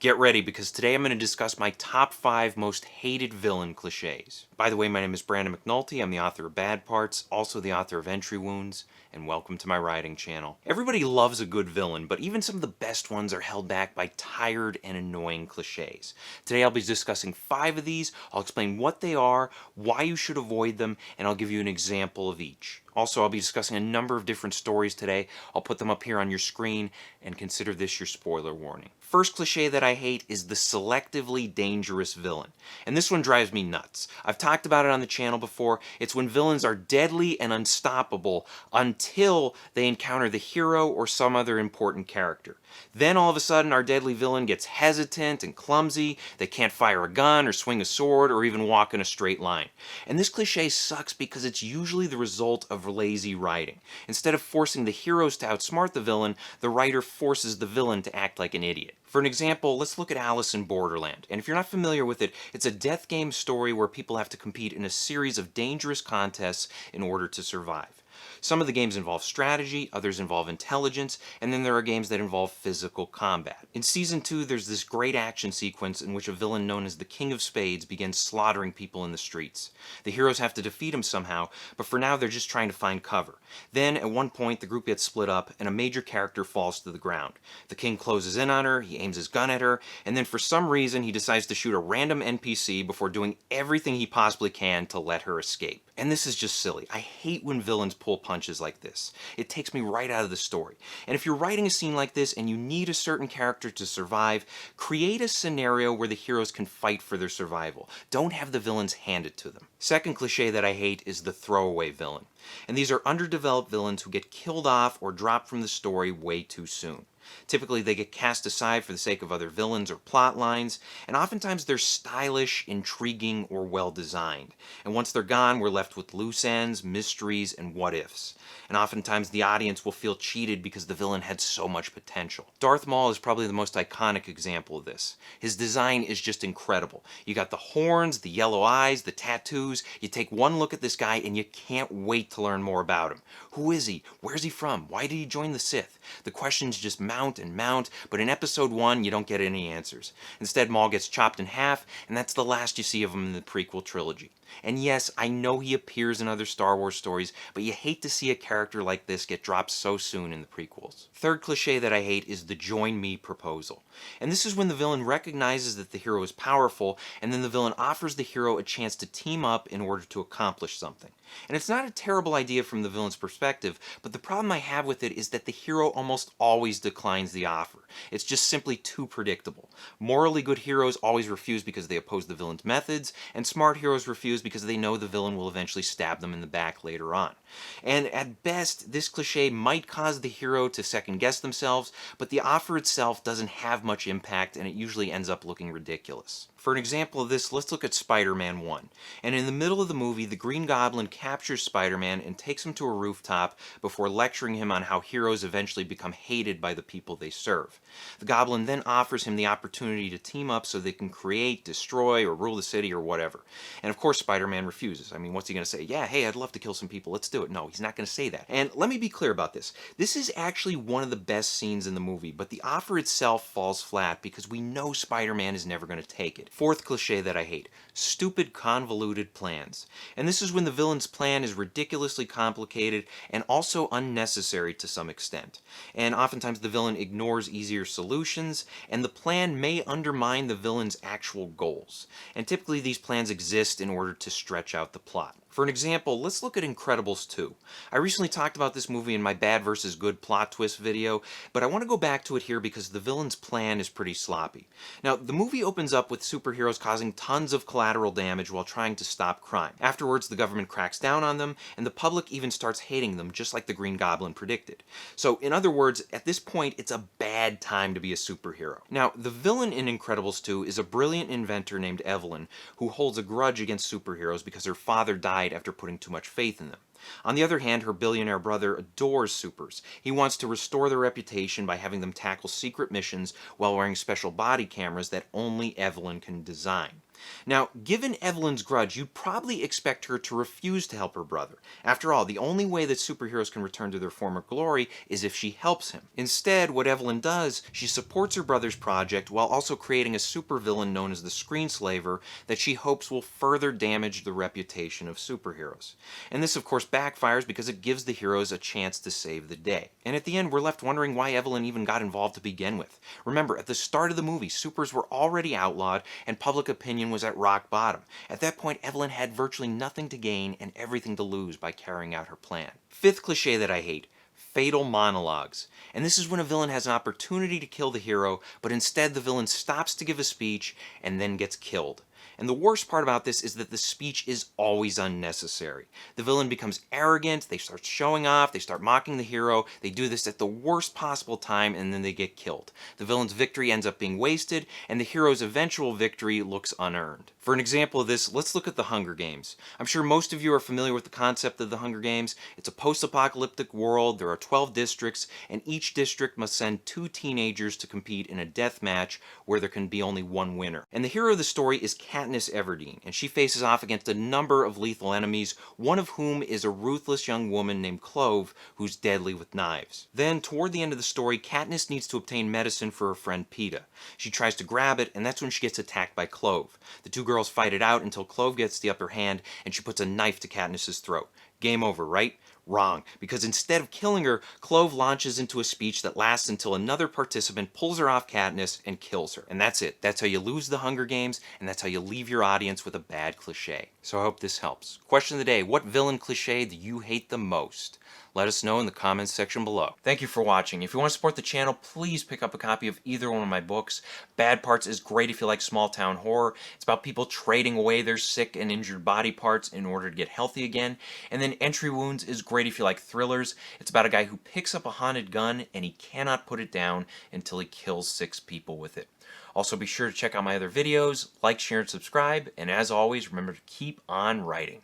Get ready, because today I'm going to discuss my top 5 most hated villain cliches. By the way, my name is Brandon McNulty. I'm the author of Bad Parts, also the author of Entry Wounds, and welcome to my writing channel. Everybody loves a good villain, but even some of the best ones are held back by tired and annoying cliches. Today I'll be discussing 5 of these. I'll explain what they are, why you should avoid them, and I'll give you an example of each. Also, I'll be discussing a number of different stories today. I'll put them up here on your screen, and consider this your spoiler warning. First cliche that I hate is the selectively dangerous villain. And this one drives me nuts. I've talked about it on the channel before. It's when villains are deadly and unstoppable until they encounter the hero or some other important character. Then all of a sudden our deadly villain gets hesitant and clumsy. They can't fire a gun or swing a sword or even walk in a straight line. And this cliche sucks because it's usually the result of lazy writing. Instead of forcing the heroes to outsmart the villain, the writer forces the villain to act like an idiot. For an example, let's look at Alice in Borderland. And if you're not familiar with it, it's a death game story where people have to compete in a series of dangerous contests in order to survive. Some of the games involve strategy, others involve intelligence, and then there are games that involve physical combat. In Season 2, there's this great action sequence in which a villain known as the King of Spades begins slaughtering people in the streets. The heroes have to defeat him somehow, but for now they're just trying to find cover. Then, at one point, the group gets split up, and a major character falls to the ground. The king closes in on her, he aims his gun at her, and then for some reason he decides to shoot a random NPC before doing everything he possibly can to let her escape. And this is just silly. I hate when villains pull punches like this. It takes me right out of the story. And if you're writing a scene like this and you need a certain character to survive, create a scenario where the heroes can fight for their survival. Don't have the villains hand it to them. Second cliche that I hate is the throwaway villain. And these are underdeveloped villains who get killed off or dropped from the story way too soon. Typically, they get cast aside for the sake of other villains or plot lines, and oftentimes they're stylish, intriguing, or well-designed. And once they're gone, we're left with loose ends, mysteries, and what-ifs. And oftentimes the audience will feel cheated because the villain had so much potential. Darth Maul is probably the most iconic example of this. His design is just incredible. You got the horns, the yellow eyes, the tattoos. You take one look at this guy and you can't wait to learn more about him. Who is he? Where's he from? Why did he join the Sith? The questions just mount and mount, but in episode 1 you don't get any answers. Instead, Maul gets chopped in half, and that's the last you see of him in the prequel trilogy. And yes, I know he appears in other Star Wars stories, but you hate to see a character like this get dropped so soon in the prequels. Third cliche that I hate is the join me proposal. And this is when the villain recognizes that the hero is powerful, and then the villain offers the hero a chance to team up in order to accomplish something. And it's not a terrible idea from the villain's perspective, but the problem I have with it is that the hero almost always declines the offer. It's just simply too predictable. Morally good heroes always refuse because they oppose the villain's methods, and smart heroes refuse because they know the villain will eventually stab them in the back later on. And at best, this cliche might cause the hero to second-guess themselves, but the offer itself doesn't have much impact, and it usually ends up looking ridiculous. For an example of this, let's look at Spider-Man 1. And in the middle of the movie, the Green Goblin captures Spider-Man and takes him to a rooftop before lecturing him on how heroes eventually become hated by the people they serve. The Goblin then offers him the opportunity to team up so they can create, destroy, or rule the city or whatever. And of course Spider-Man refuses. I mean, what's he going to say? Yeah, hey, I'd love to kill some people, let's do it. No, he's not going to say that. And let me be clear about this. This is actually one of the best scenes in the movie, but the offer itself falls flat because we know Spider-Man is never going to take it. Fourth cliche that I hate, stupid convoluted plans. And this is when the villain's plan is ridiculously complicated and also unnecessary to some extent. And oftentimes the villain ignores easier solutions, and the plan may undermine the villain's actual goals. And typically these plans exist in order to stretch out the plot. For an example, let's look at Incredibles 2. I recently talked about this movie in my bad versus good plot twist video, but I want to go back to it here because the villain's plan is pretty sloppy. Now, the movie opens up with superheroes causing tons of collateral damage while trying to stop crime. Afterwards, the government cracks down on them, and the public even starts hating them, just like the Green Goblin predicted. So, in other words, at this point, it's a bad time to be a superhero. Now, the villain in Incredibles 2 is a brilliant inventor named Evelyn, who holds a grudge against superheroes because her father died after putting too much faith in them. On the other hand, her billionaire brother adores supers. He wants to restore their reputation by having them tackle secret missions while wearing special body cameras that only Evelyn can design. Now, given Evelyn's grudge, you'd probably expect her to refuse to help her brother. After all, the only way that superheroes can return to their former glory is if she helps him. Instead, what Evelyn does, she supports her brother's project while also creating a supervillain known as the Screenslaver that she hopes will further damage the reputation of superheroes. And this, of course, backfires because it gives the heroes a chance to save the day. And at the end, we're left wondering why Evelyn even got involved to begin with. Remember, at the start of the movie, supers were already outlawed and public opinion was at rock bottom. At that point, Evelyn had virtually nothing to gain and everything to lose by carrying out her plan. Fifth cliche that I hate: fatal monologues. And this is when a villain has an opportunity to kill the hero, but instead the villain stops to give a speech and then gets killed. And the worst part about this is that the speech is always unnecessary. The villain becomes arrogant, they start showing off, they start mocking the hero, they do this at the worst possible time, and then they get killed. The villain's victory ends up being wasted, and the hero's eventual victory looks unearned. For an example of this, let's look at the Hunger Games. I'm sure most of you are familiar with the concept of the Hunger Games. It's a post-apocalyptic world, there are 12 districts, and each district must send 2 teenagers to compete in a death match where there can be only one winner. And the hero of the story is Katniss Everdeen, and she faces off against a number of lethal enemies, one of whom is a ruthless young woman named Clove, who's deadly with knives. Then, toward the end of the story, Katniss needs to obtain medicine for her friend Peeta. She tries to grab it, and that's when she gets attacked by Clove. The two girls fight it out until Clove gets the upper hand, and she puts a knife to Katniss's throat. Game over, right? Wrong, because instead of killing her, Clove launches into a speech that lasts until another participant pulls her off Katniss and kills her. And that's it. That's how you lose the Hunger Games, and that's how you leave your audience with a bad cliche. So I hope this helps. Question of the day: what villain cliche do you hate the most? Let us know in the comments section below. Thank you for watching. If you want to support the channel, please pick up a copy of either one of my books. Bad Parts is great if you like small town horror. It's about people trading away their sick and injured body parts in order to get healthy again. And then Entry Wounds is great if you like thrillers. It's about a guy who picks up a haunted gun and he cannot put it down until he kills 6 people with it. Also, be sure to check out my other videos, like, share, and subscribe. And as always, remember to keep on writing.